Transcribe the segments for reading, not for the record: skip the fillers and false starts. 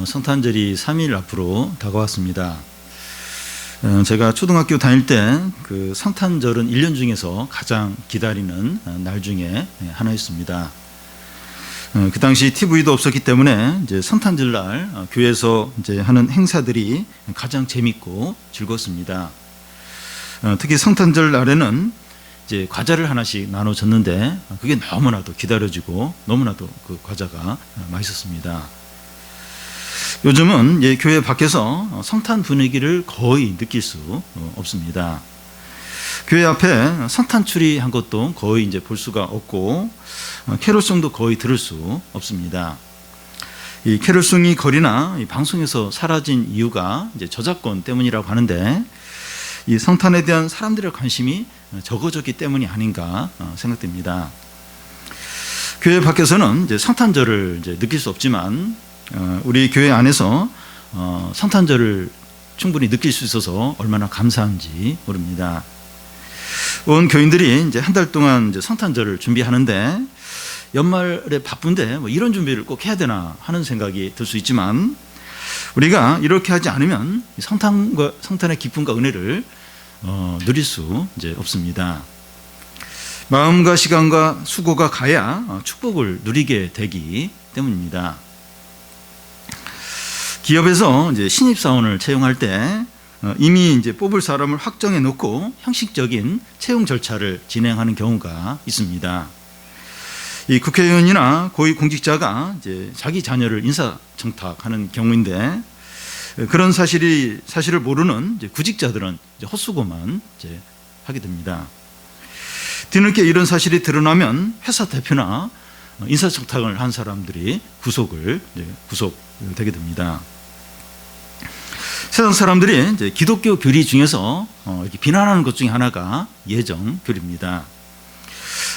성탄절이 3일 앞으로 다가왔습니다. 제가 초등학교 다닐 때 그 성탄절은 1년 중에서 가장 기다리는 날 중에 하나였습니다. 그 당시 TV도 없었기 때문에 이제 성탄절 날 교회에서 이제 하는 행사들이 가장 재밌고 즐거웠습니다. 특히 성탄절 날에는 이제 과자를 하나씩 나눠줬는데 그게 너무나도 기다려지고 너무나도 그 과자가 맛있었습니다. 요즘은 교회 밖에서 성탄 분위기를 거의 느낄 수 없습니다. 교회 앞에 성탄 추리 한 것도 거의 이제 볼 수가 없고 캐롤송도 거의 들을 수 없습니다. 이 캐롤송이 거리나 이 방송에서 사라진 이유가 이제 저작권 때문이라고 하는데 이 성탄에 대한 사람들의 관심이 적어졌기 때문이 아닌가 생각됩니다. 교회 밖에서는 이제 성탄절을 이제 느낄 수 없지만 우리 교회 안에서 성탄절을 충분히 느낄 수 있어서 얼마나 감사한지 모릅니다. 온 교인들이 이제 한 달 동안 이제 성탄절을 준비하는데 연말에 바쁜데 뭐 이런 준비를 꼭 해야 되나 하는 생각이 들 수 있지만 우리가 이렇게 하지 않으면 성탄의 기쁨과 은혜를 누릴 수 이제 없습니다. 마음과 시간과 수고가 가야 축복을 누리게 되기 때문입니다. 기업에서 이제 신입사원을 채용할 때 이미 이제 뽑을 사람을 확정해 놓고 형식적인 채용 절차를 진행하는 경우가 있습니다. 이 국회의원이나 고위공직자가 이제 자기 자녀를 인사청탁하는 경우인데 그런 사실을 모르는 이제 구직자들은 이제 헛수고만 이제 하게 됩니다. 뒤늦게 이런 사실이 드러나면 회사 대표나 인사청탁을 한 사람들이 구속되게 됩니다. 세상 사람들이 이제 기독교 교리 중에서 이렇게 비난하는 것 중에 하나가 예정 교리입니다.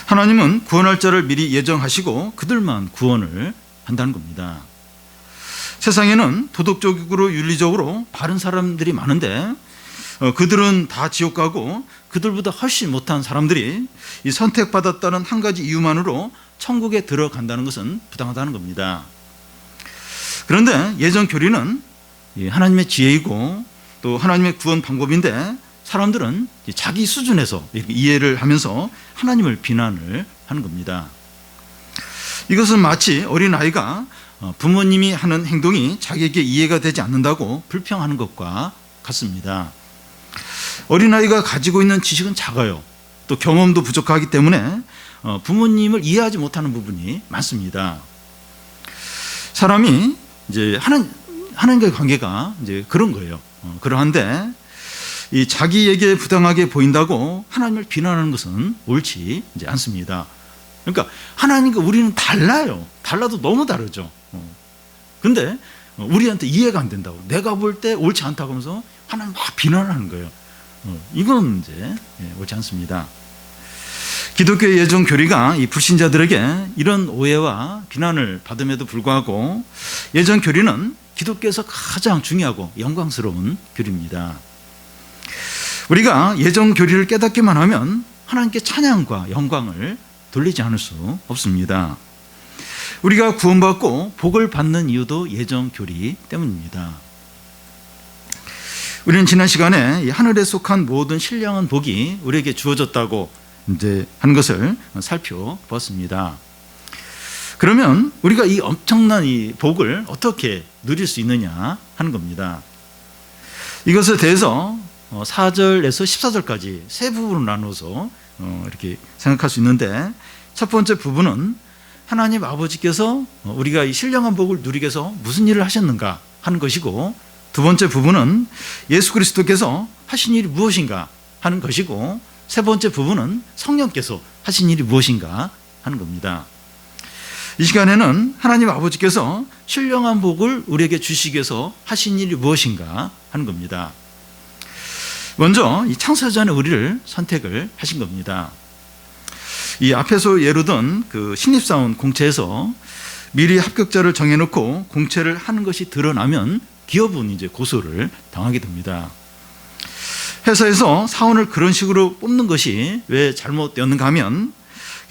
하나님은 구원할 자를 미리 예정하시고 그들만 구원을 한다는 겁니다. 세상에는 도덕적으로 윤리적으로 바른 사람들이 많은데 그들은 다 지옥 가고 그들보다 훨씬 못한 사람들이 이 선택받았다는 한 가지 이유만으로 천국에 들어간다는 것은 부당하다는 겁니다. 그런데 예정 교리는 하나님의 지혜이고 또 하나님의 구원 방법인데 사람들은 자기 수준에서 이렇게 이해를 하면서 하나님을 비난을 하는 겁니다. 이것은 마치 어린아이가 부모님이 하는 행동이 자기에게 이해가 되지 않는다고 불평하는 것과 같습니다. 어린아이가 가지고 있는 지식은 작아요. 또 경험도 부족하기 때문에 부모님을 이해하지 못하는 부분이 많습니다. 사람이 이제 하나님과의 관계가 이제 그런 거예요. 그러한데 이 자기에게 부당하게 보인다고 하나님을 비난하는 것은 옳지 이제 않습니다. 그러니까 하나님과 우리는 달라요. 달라도 너무 다르죠. 근데 우리한테 이해가 안 된다고 내가 볼 때 옳지 않다고 하면서 하나님 막 비난하는 거예요. 이건 이제 옳지 않습니다. 기독교의 예정 교리가 이 불신자들에게 이런 오해와 비난을 받음에도 불구하고 예정 교리는 기독교에서 가장 중요하고 영광스러운 교리입니다. 우리가 예정 교리를 깨닫기만 하면 하나님께 찬양과 영광을 돌리지 않을 수 없습니다. 우리가 구원받고 복을 받는 이유도 예정 교리 때문입니다. 우리는 지난 시간에 이 하늘에 속한 모든 신령한 복이 우리에게 주어졌다고 이제 한 것을 살펴보았습니다. 그러면 우리가 이 엄청난 이 복을 어떻게 누릴 수 있느냐 하는 겁니다. 이것에 대해서 4절에서 14절까지 세 부분으로 나눠서 이렇게 생각할 수 있는데 첫 번째 부분은 하나님 아버지께서 우리가 이 신령한 복을 누리게 해서 무슨 일을 하셨는가 하는 것이고 두 번째 부분은 예수 그리스도께서 하신 일이 무엇인가 하는 것이고 세 번째 부분은 성령께서 하신 일이 무엇인가 하는 겁니다. 이 시간에는 하나님 아버지께서 신령한 복을 우리에게 주시기 위해서 하신 일이 무엇인가 하는 겁니다. 먼저 이 창세전에 우리를 선택을 하신 겁니다. 이 앞에서 예로 든 그 신입사원 공채에서 미리 합격자를 정해놓고 공채를 하는 것이 드러나면 기업은 이제 고소를 당하게 됩니다. 회사에서 사원을 그런 식으로 뽑는 것이 왜 잘못되었는가 하면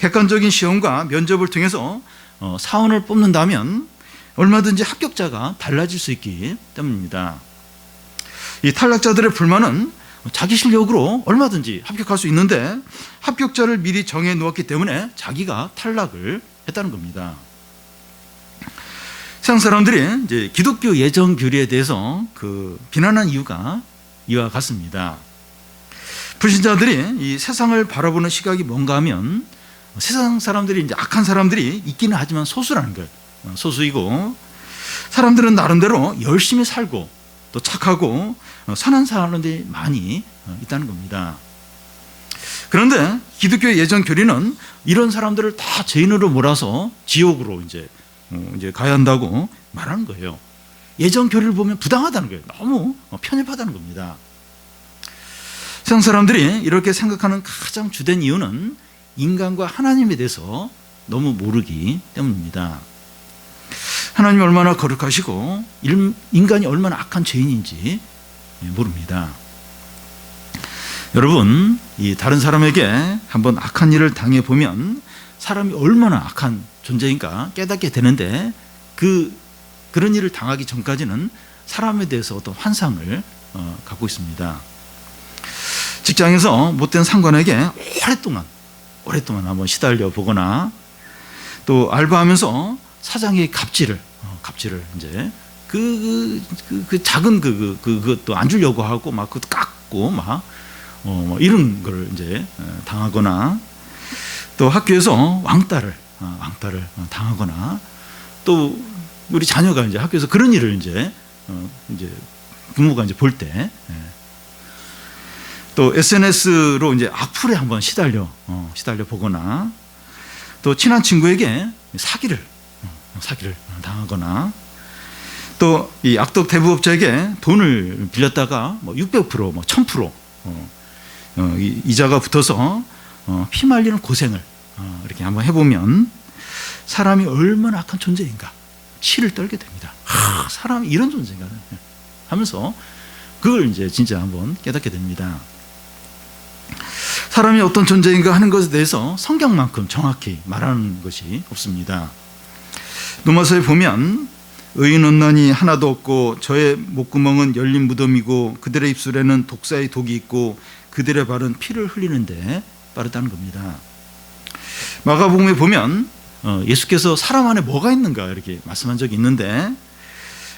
객관적인 시험과 면접을 통해서 사원을 뽑는다면 얼마든지 합격자가 달라질 수 있기 때문입니다. 이 탈락자들의 불만은 자기 실력으로 얼마든지 합격할 수 있는데 합격자를 미리 정해 놓았기 때문에 자기가 탈락을 했다는 겁니다. 세상 사람들이 이제 기독교 예정 교리에 대해서 비난한 이유가 이와 같습니다. 불신자들이 이 세상을 바라보는 시각이 뭔가 하면 세상 사람들이 이제 악한 사람들이 있기는 하지만 소수라는 거예요. 소수이고 사람들은 나름대로 열심히 살고 또 착하고 선한 사람들이 많이 있다는 겁니다. 그런데 기독교 예정 교리는 이런 사람들을 다 죄인으로 몰아서 지옥으로 이제 가야 한다고 말하는 거예요. 예정 교리를 보면 부당하다는 거예요. 너무 편협하다는 겁니다. 세상 사람들이 이렇게 생각하는 가장 주된 이유는 인간과 하나님에 대해서 너무 모르기 때문입니다. 하나님이 얼마나 거룩하시고 인간이 얼마나 악한 죄인인지 모릅니다. 여러분, 이 다른 사람에게 한번 악한 일을 당해보면 사람이 얼마나 악한 존재인가 깨닫게 되는데 그런 일을 당하기 전까지는 사람에 대해서 어떤 환상을 갖고 있습니다. 직장에서 못된 상관에게 오랫동안 한번 시달려 보거나 또 알바하면서 사장의 갑질을 이제 작은 그것도 안 주려고 하고 막 그것도 깎고 막 이런 걸 이제 당하거나 또 학교에서 왕따를 당하거나 또 우리 자녀가 이제 학교에서 그런 일을 이제 부모가 이제 볼 때 또 SNS로 이제 악플에 한번 시달려 보거나 또 친한 친구에게 사기를 당하거나 또 이 악덕 대부업자에게 돈을 빌렸다가 600%, 1000% 이자가 붙어서 피말리는 고생을 이렇게 한번 해보면 사람이 얼마나 악한 존재인가 치를 떨게 됩니다. 사람이 이런 존재인가 하면서 그걸 이제 진짜 한번 깨닫게 됩니다. 사람이 어떤 존재인가 하는 것에 대해서 성경만큼 정확히 말하는 것이 없습니다. 로마서에 보면 의인 없나니 하나도 없고 저의 목구멍은 열린 무덤이고 그들의 입술에는 독사의 독이 있고 그들의 발은 피를 흘리는데 빠르다는 겁니다. 마가복음에 보면 예수께서 사람 안에 뭐가 있는가 이렇게 말씀한 적이 있는데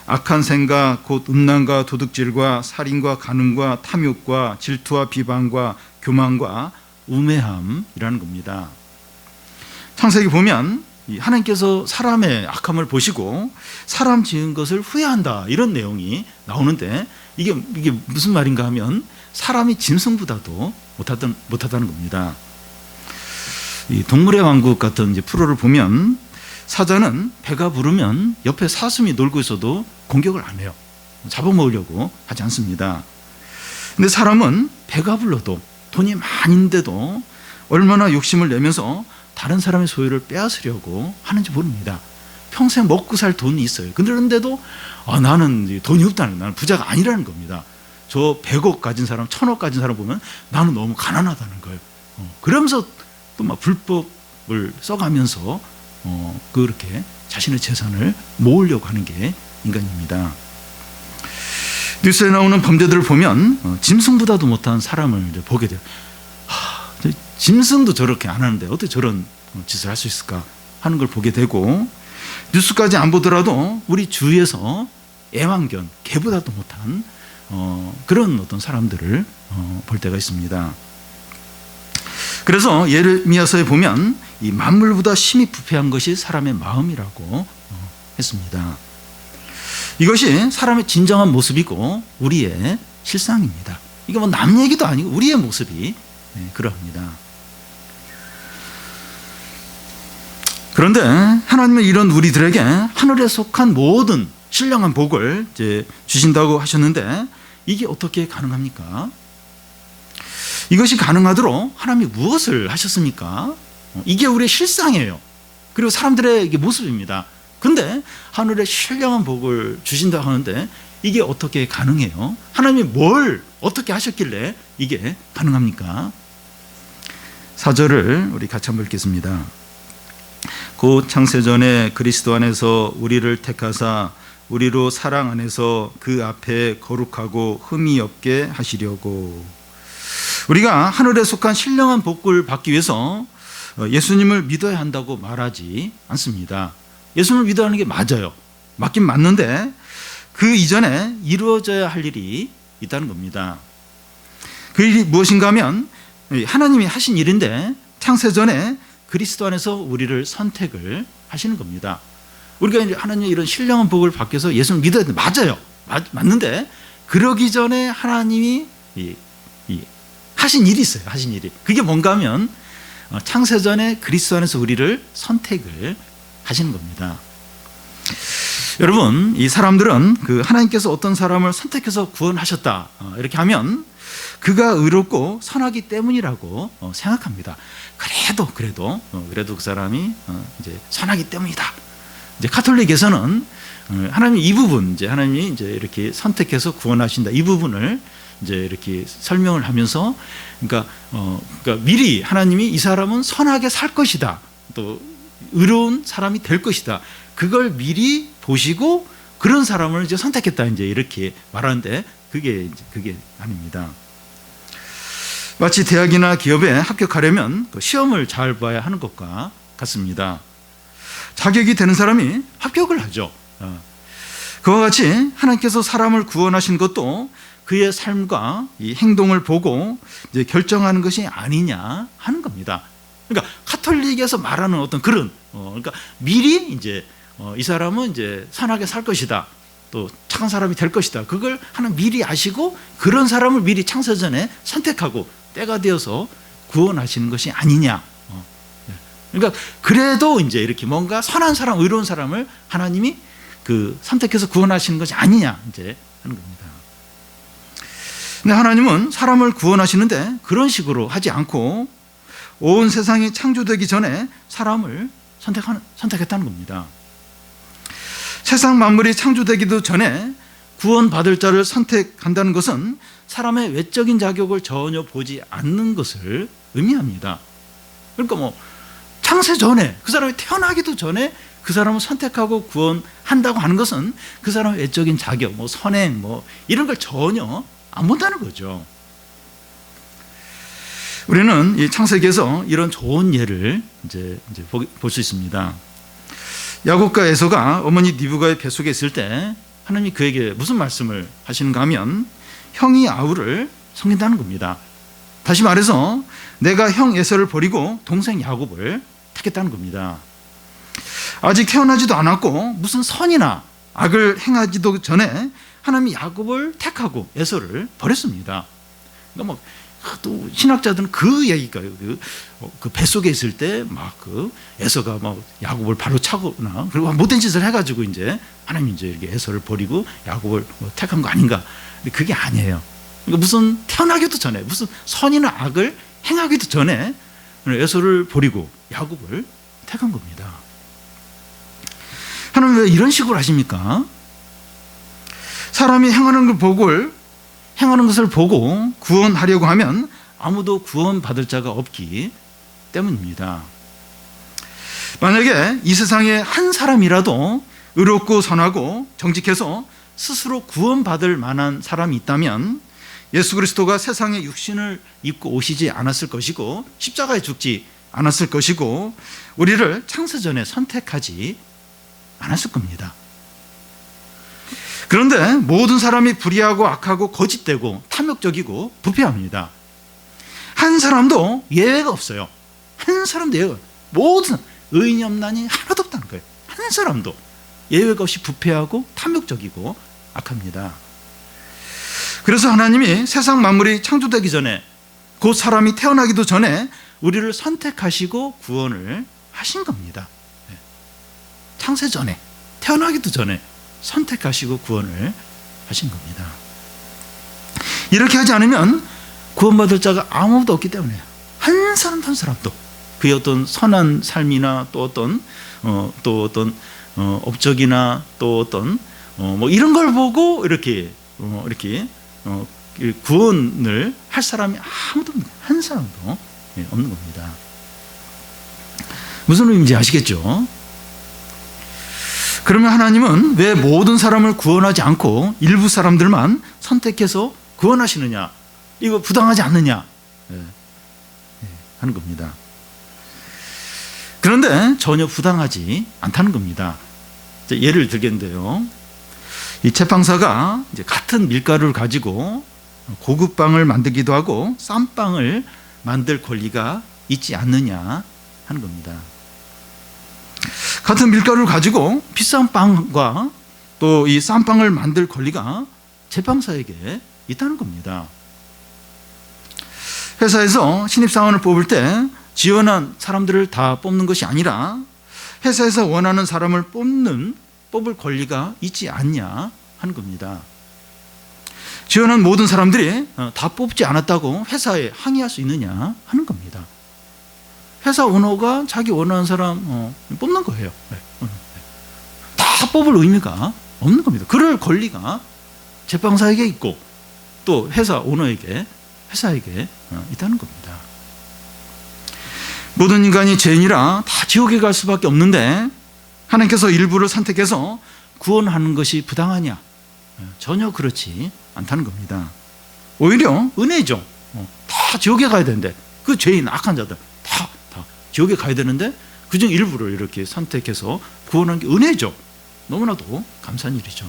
악한 생각 곧 음란과 도둑질과 살인과 간음과 탐욕과 질투와 비방과 교만과 우매함이라는 겁니다. 창세기 보면 하나님께서 사람의 악함을 보시고 사람 지은 것을 후회한다 이런 내용이 나오는데 이게 무슨 말인가 하면 사람이 짐승보다도 못하다는 겁니다. 이 동물의 왕국 같은 이제 프로를 보면 사자는 배가 부르면 옆에 사슴이 놀고 있어도 공격을 안 해요. 잡아먹으려고 하지 않습니다. 근데 사람은 배가 불러도 돈이 많은데도 얼마나 욕심을 내면서 다른 사람의 소유를 빼앗으려고 하는지 모릅니다. 평생 먹고 살 돈이 있어요. 그런데도 나는 돈이 없다는 거예요. 나는 부자가 아니라는 겁니다. 저 100억 가진 사람, 1000억 가진 사람 보면 나는 너무 가난하다는 거예요. 그러면서 또 막 불법을 써가면서 그렇게 자신의 재산을 모으려고 하는 게 인간입니다. 뉴스에 나오는 범죄들을 보면 짐승보다도 못한 사람을 이제 보게 돼요. 짐승도 저렇게 안 하는데 어떻게 저런 짓을 할 수 있을까 하는 걸 보게 되고 뉴스까지 안 보더라도 우리 주위에서 애완견, 개보다도 못한 그런 어떤 사람들을 볼 때가 있습니다. 그래서 예레미야서에 보면 이 만물보다 심히 부패한 것이 사람의 마음이라고 했습니다. 이것이 사람의 진정한 모습이고 우리의 실상입니다. 이게 뭐 남 얘기도 아니고 우리의 모습이 그러합니다. 그런데 하나님은 이런 우리들에게 하늘에 속한 모든 신령한 복을 이제 주신다고 하셨는데 이게 어떻게 가능합니까? 이것이 가능하도록 하나님이 무엇을 하셨습니까? 이게 우리의 실상이에요. 그리고 사람들의 모습입니다. 그런데 하늘에 신령한 복을 주신다고 하는데 이게 어떻게 가능해요? 하나님이 뭘 어떻게 하셨길래 이게 가능합니까? 4절을 우리 같이 한번 읽겠습니다. 곧 창세전에 그리스도 안에서 우리를 택하사 우리로 사랑 안에서 그 앞에 거룩하고 흠이 없게 하시려고. 우리가 하늘에 속한 신령한 복을 받기 위해서 예수님을 믿어야 한다고 말하지 않습니다. 예수님을 믿어야 하는 게 맞아요. 맞긴 맞는데 그 이전에 이루어져야 할 일이 있다는 겁니다. 그 일이 무엇인가 하면 하나님이 하신 일인데 창세전에 그리스도 안에서 우리를 선택을 하시는 겁니다. 우리가 이제 하나님의 이런 신령한 복을 받기 위해서 예수를 믿어야 돼. 맞아요. 맞는데 그러기 전에 하나님이 하신 일이 있어요. 하신 일이. 그게 뭔가 하면 창세전에 그리스도 안에서 우리를 선택을 하시는 겁니다. 여러분, 이 사람들은 그 하나님께서 어떤 사람을 선택해서 구원하셨다 이렇게 하면 그가 의롭고 선하기 때문이라고 생각합니다. 그래도 그 사람이 이제 선하기 때문이다. 이제 카톨릭에서는 하나님 이 부분, 이제 하나님이 이제 이렇게 선택해서 구원하신다 이 부분을 이제 이렇게 설명을 하면서 그러니까 미리 하나님이 이 사람은 선하게 살 것이다, 또 의로운 사람이 될 것이다, 그걸 미리 보시고 그런 사람을 이제 선택했다, 이제 이렇게 말하는데 그게 아닙니다. 마치 대학이나 기업에 합격하려면 시험을 잘 봐야 하는 것과 같습니다. 자격이 되는 사람이 합격을 하죠. 그와 같이 하나님께서 사람을 구원하신 것도 그의 삶과 이 행동을 보고 이제 결정하는 것이 아니냐 하는 겁니다. 그러니까 카톨릭에서 말하는 어떤 그런 그러니까 미리 이제 이 사람은 이제 선하게 살 것이다, 또 착한 사람이 될 것이다, 그걸 하나님 미리 아시고 그런 사람을 미리 창세전에 선택하고 때가 되어서 구원하시는 것이 아니냐. 그러니까 그래도 이제 이렇게 뭔가 선한 사람, 의로운 사람을 하나님이 그 선택해서 구원하시는 것이 아니냐 이제 하는 겁니다. 근데 하나님은 사람을 구원하시는데 그런 식으로 하지 않고 온 세상이 창조되기 전에 사람을 선택했다는 겁니다. 세상 만물이 창조되기도 전에 구원받을 자를 선택한다는 것은 사람의 외적인 자격을 전혀 보지 않는 것을 의미합니다. 그러니까 창세 전에, 그 사람이 태어나기도 전에 그 사람을 선택하고 구원한다고 하는 것은 그 사람의 외적인 자격, 선행, 이런 걸 전혀 안 본다는 거죠. 우리는 이 창세기에서 이런 좋은 예를 이제 볼 수 있습니다. 야곱과 에서가 어머니 리브가의 뱃속에 있을 때 하나님이 그에게 무슨 말씀을 하시는가 하면 형이 아우를 섬긴다는 겁니다. 다시 말해서 내가 형 에서를 버리고 동생 야곱을 택했다는 겁니다. 아직 태어나지도 않았고 무슨 선이나 악을 행하지도 전에 하나님이 야곱을 택하고 에서를 버렸습니다. 그러니까 또 신학자들은 그 얘기가 그 뱃속에 있을 때 에서가 야곱을 바로 차거나 그리고 못된 짓을 해가지고 이제 하나님이 이제 이렇게 에서를 버리고 야곱을 택한 거 아닌가? 근데 그게 아니에요. 그러니까 무슨 태어나기도 전에 무슨 선이나 악을 행하기도 전에 에서를 버리고 야곱을 택한 겁니다. 하나님 왜 이런 식으로 하십니까? 사람이 행하는 것을 보고 구원하려고 하면 아무도 구원받을 자가 없기 때문입니다. 만약에 이 세상에 한 사람이라도 의롭고 선하고 정직해서 스스로 구원받을 만한 사람이 있다면 예수 그리스도가 세상에 육신을 입고 오시지 않았을 것이고 십자가에 죽지 않았을 것이고 우리를 창세전에 선택하지 않았을 겁니다. 그런데 모든 사람이 불의하고 악하고 거짓되고 탐욕적이고 부패합니다. 한 사람도 예외가 없어요. 한 사람도 예외가 없어요. 모든 의인이 없나니 하나도 없다는 거예요. 한 사람도 예외가 없이 부패하고 탐욕적이고 악합니다. 그래서 하나님이 세상 만물이 창조되기 전에, 곧 사람이 태어나기도 전에 우리를 선택하시고 구원을 하신 겁니다. 창세 전에, 태어나기도 전에 선택하시고 구원을 하신 겁니다. 이렇게 하지 않으면 구원받을 자가 아무도 없기 때문에 한 사람도 한 사람도 그의 어떤 선한 삶이나 또 어떤 업적이나 또 어떤 이런 걸 보고 이렇게 구원을 할 사람이 아무도 없는 한 사람도 없는 겁니다. 무슨 의미인지 아시겠죠? 그러면 하나님은 왜 모든 사람을 구원하지 않고 일부 사람들만 선택해서 구원하시느냐? 이거 부당하지 않느냐? 하는 겁니다. 그런데 전혀 부당하지 않다는 겁니다. 예를 들겠는데요. 이 채빵사가 이제 같은 밀가루를 가지고 고급 빵을 만들기도 하고 싼 빵을 만들 권리가 있지 않느냐 하는 겁니다. 같은 밀가루를 가지고 비싼 빵과 또 이 싼 빵을 만들 권리가 채빵사에게 있다는 겁니다. 회사에서 신입사원을 뽑을 때 지원한 사람들을 다 뽑는 것이 아니라 회사에서 원하는 사람을 뽑을 권리가 있지 않냐 하는 겁니다. 지원한 모든 사람들이 다 뽑지 않았다고 회사에 항의할 수 있느냐 하는 겁니다. 회사 오너가 자기 원하는 사람 뽑는 거예요. 다 뽑을 의미가 없는 겁니다. 그럴 권리가 제빵사에게 있고 또 회사 오너에게, 회사에게 있다는 겁니다. 모든 인간이 죄인이라 다 지옥에 갈 수밖에 없는데 하나님께서 일부를 선택해서 구원하는 것이 부당하냐? 전혀 그렇지 않다는 겁니다. 오히려 은혜죠. 다 지옥에 가야 되는데 그 죄인, 악한 자들 다 지옥에 가야 되는데 그중 일부를 이렇게 선택해서 구원한 게 은혜죠. 너무나도 감사한 일이죠.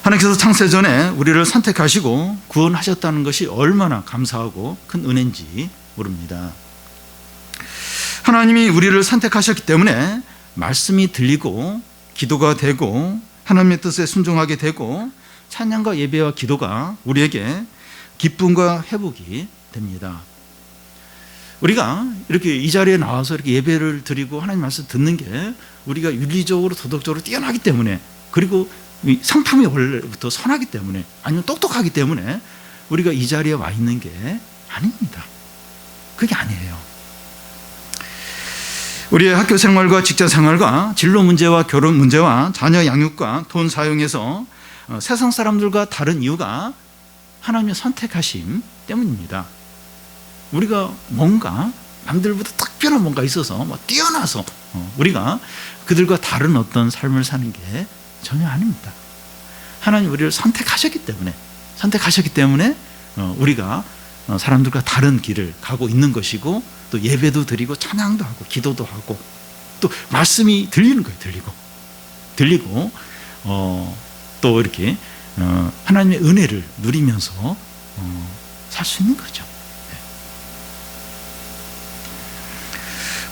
하나님께서 창세전에 우리를 선택하시고 구원하셨다는 것이 얼마나 감사하고 큰 은혜인지 모릅니다. 하나님이 우리를 선택하셨기 때문에 말씀이 들리고 기도가 되고 하나님의 뜻에 순종하게 되고 찬양과 예배와 기도가 우리에게 기쁨과 회복이 됩니다. 우리가 이렇게 이 자리에 나와서 이렇게 예배를 드리고 하나님 말씀 듣는 게 우리가 윤리적으로 도덕적으로 뛰어나기 때문에, 그리고 성품이 원래부터 선하기 때문에, 아니면 똑똑하기 때문에 우리가 이 자리에 와 있는 게 아닙니다. 그게 아니에요. 우리의 학교 생활과 직장 생활과 진로 문제와 결혼 문제와 자녀 양육과 돈 사용에서 세상 사람들과 다른 이유가 하나님의 선택하심 때문입니다. 우리가 뭔가 남들보다 특별한 뭔가 있어서 뛰어나서 우리가 그들과 다른 어떤 삶을 사는 게 전혀 아닙니다. 하나님 우리를 선택하셨기 때문에 우리가 사람들과 다른 길을 가고 있는 것이고, 또 예배도 드리고 찬양도 하고 기도도 하고 또 말씀이 들리는 거예요. 들리고 또 이렇게 하나님의 은혜를 누리면서 살 수 있는 거죠.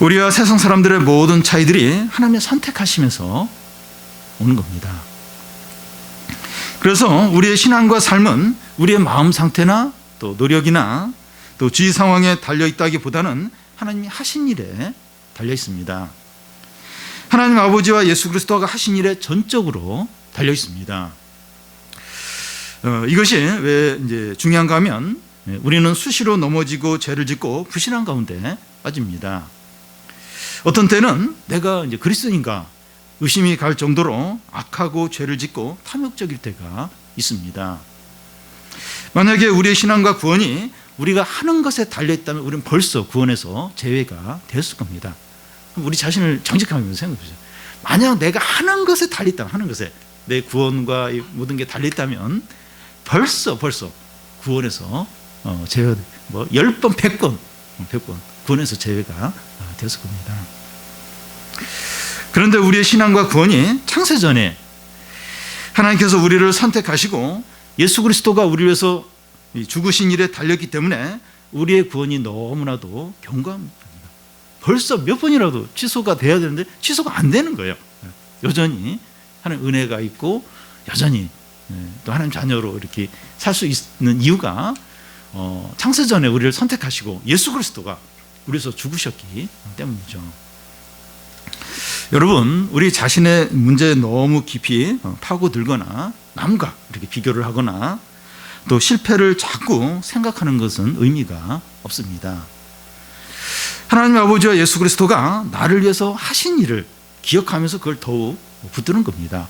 우리와 세상 사람들의 모든 차이들이 하나님의 선택하심에서 오는 겁니다. 그래서 우리의 신앙과 삶은 우리의 마음 상태나 또 노력이나 또 주위 상황에 달려 있다기보다는 하나님이 하신 일에 달려 있습니다. 하나님 아버지와 예수 그리스도가 하신 일에 전적으로 달려 있습니다. 이것이 왜 이제 중요한가 하면 우리는 수시로 넘어지고 죄를 짓고 불신앙 가운데 빠집니다. 어떤 때는 내가 이제 그리스도인가 의심이 갈 정도로 악하고 죄를 짓고 탐욕적일 때가 있습니다. 만약에 우리의 신앙과 구원이 우리가 하는 것에 달려있다면 우리는 벌써 구원에서 제외가 되었을 겁니다. 우리 자신을 정직하게 생각해 보세요. 만약 내가 하는 것에 달려있다면, 하는 것에 내 구원과 모든 게 달려있다면 벌써 구원에서 제외, 10번, 100번 구원에서 제외가 되었을 겁니다. 그런데 우리의 신앙과 구원이 창세전에 하나님께서 우리를 선택하시고 예수 그리스도가 우리를 위해서 죽으신 일에 달렸기 때문에 우리의 구원이 너무나도 견고합니다. 벌써 몇 번이라도 취소가 돼야 되는데 취소가 안 되는 거예요. 여전히 하나님 은혜가 있고 여전히 또 하나님 자녀로 이렇게 살 수 있는 이유가 창세전에 우리를 선택하시고 예수 그리스도가 우리에서 죽으셨기 때문이죠. 여러분, 우리 자신의 문제에 너무 깊이 파고들거나 남과 이렇게 비교를 하거나 또 실패를 자꾸 생각하는 것은 의미가 없습니다. 하나님 아버지와 예수 그리스도가 나를 위해서 하신 일을 기억하면서 그걸 더욱 붙드는 겁니다.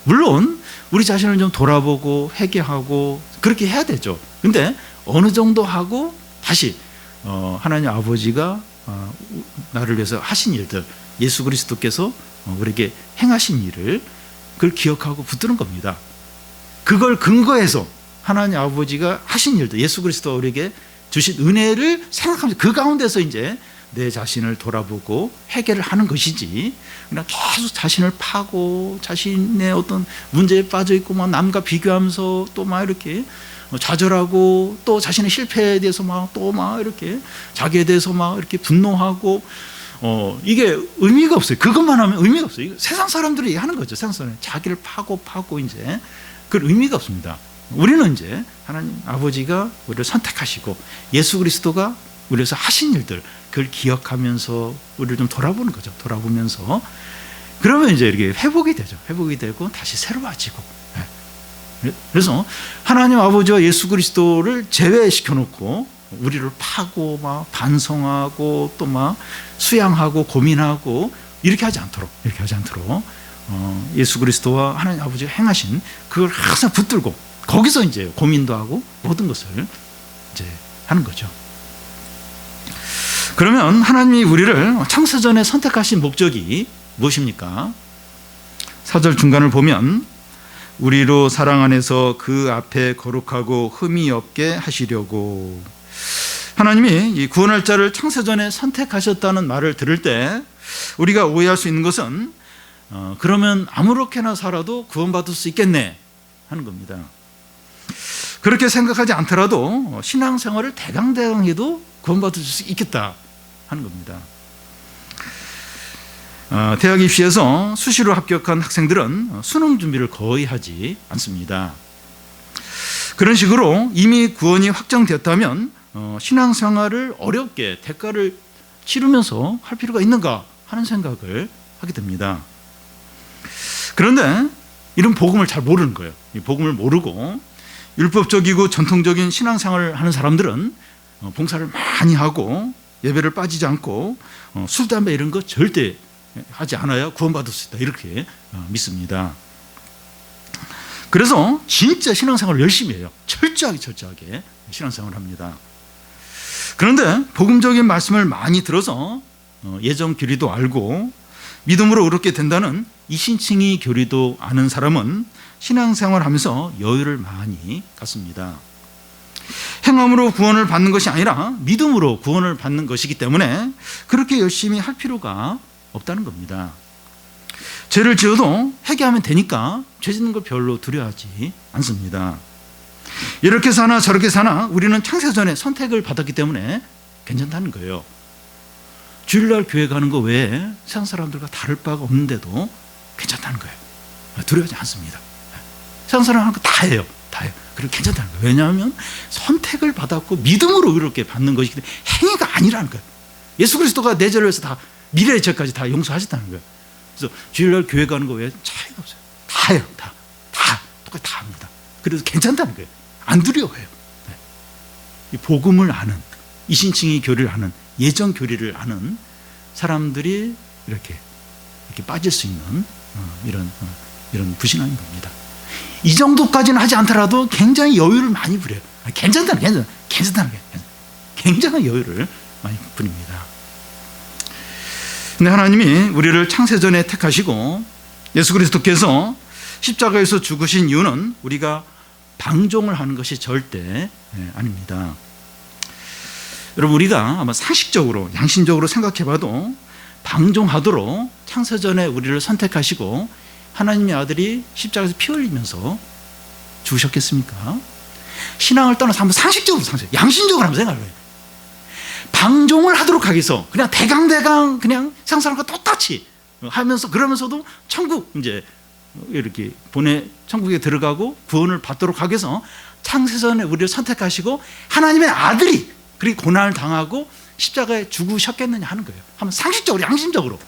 물론 우리 자신을 좀 돌아보고 회개하고 그렇게 해야 되죠. 근데 어느 정도 하고 다시 하나님 아버지가 나를 위해서 하신 일들, 예수 그리스도께서 우리에게 행하신 일을 그걸 기억하고 붙드는 겁니다. 그걸 근거해서 하나님 아버지가 하신 일도 예수 그리스도가 우리에게 주신 은혜를 생각하면서 그 가운데서 이제 내 자신을 돌아보고 해결을 하는 것이지, 그냥 계속 자신을 파고 자신의 어떤 문제에 빠져 있고 막 남과 비교하면서 또 막 이렇게 좌절하고 또 자신의 실패에 대해서 막 또 막 이렇게 자기에 대해서 막 이렇게 분노하고 이게 의미가 없어요. 그것만 하면 의미가 없어요. 이거 세상 사람들이 하는 거죠. 세상 사람 자기를 파고 이제 그 의미가 없습니다. 우리는 이제 하나님 아버지가 우리를 선택하시고 예수 그리스도가 우리에서 하신 일들 그걸 기억하면서 우리를 좀 돌아보는 거죠. 돌아보면서 그러면 이제 이렇게 회복이 되죠. 회복이 되고 다시 새로워지고. 그래서 하나님 아버지와 예수 그리스도를 제외시켜 놓고 우리를 파고 막 반성하고 또 막 수양하고 고민하고 이렇게 하지 않도록 예수 그리스도와 하나님 아버지가 행하신 그걸 항상 붙들고 거기서 이제 고민도 하고 모든 것을 이제 하는 거죠. 그러면 하나님이 우리를 창세전에 선택하신 목적이 무엇입니까? 4절 중간을 보면 우리로 사랑 안에서 그 앞에 거룩하고 흠이 없게 하시려고. 하나님이 이 구원할 자를 창세전에 선택하셨다는 말을 들을 때 우리가 오해할 수 있는 것은 그러면 아무렇게나 살아도 구원받을 수 있겠네 하는 겁니다. 그렇게 생각하지 않더라도 신앙생활을 대강대강 해도 구원받을 수 있겠다 하는 겁니다. 대학 입시에서 수시로 합격한 학생들은 수능 준비를 거의 하지 않습니다. 그런 식으로 이미 구원이 확정되었다면 신앙생활을 어렵게 대가를 치르면서 할 필요가 있는가 하는 생각을 하게 됩니다. 그런데 이런 복음을 잘 모르는 거예요. 이 복음을 모르고 율법적이고 전통적인 신앙생활을 하는 사람들은 봉사를 많이 하고 예배를 빠지지 않고 술, 담배 이런 거 절대 하지 않아야 구원받을 수 있다 이렇게 믿습니다. 그래서 진짜 신앙생활을 열심히 해요. 철저하게 신앙생활을 합니다. 그런데 복음적인 말씀을 많이 들어서 예정 교리도 알고 믿음으로 의롭게 된다는 이신칭의 교리도 아는 사람은 신앙생활하면서 여유를 많이 갖습니다. 행함으로 구원을 받는 것이 아니라 믿음으로 구원을 받는 것이기 때문에 그렇게 열심히 할 필요가 없다는 겁니다. 죄를 지어도 회개하면 되니까 죄 짓는 걸 별로 두려워하지 않습니다. 이렇게 사나 저렇게 사나 우리는 창세전에 선택을 받았기 때문에 괜찮다는 거예요. 주일날 교회 가는 거 외에 세상 사람들과 다를 바가 없는데도 괜찮다는 거예요. 두려워하지 않습니다. 세상 사람 하는 거 다 해요. 그리고 괜찮다는 거예요. 왜냐하면 선택을 받았고 믿음으로 의롭게 받는 것이기 때문에 행위가 아니라는 거예요. 예수 그리스도가 내 죄를 위해서 다 미래의 죄까지 다 용서하셨다는 거예요. 그래서 주일날 교회 가는 거 외에 차이가 없어요. 다 해요. 다 똑같이 다 합니다. 그래서 괜찮다는 거예요. 안 두려워해요. 이 복음을 아는 이신칭의 교리를 아는 예정 교리를 아는 사람들이 이렇게 빠질 수 있는 이런 불신앙인 겁니다. 이 정도까지는 하지 않더라도 굉장히 여유를 많이 부려요. 괜찮다는 게 굉장한 여유를 많이 부립니다. 근데 하나님이 우리를 창세전에 택하시고 예수 그리스도께서 십자가에서 죽으신 이유는 우리가 방종을 하는 것이 절대 아닙니다. 여러분, 우리가 아마 상식적으로 양심적으로 생각해봐도 방종하도록 창세전에 우리를 선택하시고 하나님의 아들이 십자가에서 피 흘리면서 죽으셨겠습니까? 신앙을 떠나서 한번 상식적으로 양심적으로 한번 생각을 해요. 방종을 하도록 하기 위해서 그냥 대강 그냥 세상 사람과 똑같이 하면서 그러면서도 천국 이제 이렇게 천국에 들어가고 구원을 받도록 하기 위해서 창세전에 우리를 선택하시고 하나님의 아들이 그리고 고난을 당하고 십자가에 죽으셨겠느냐 하는 거예요. 한번 상식적으로 양심적으로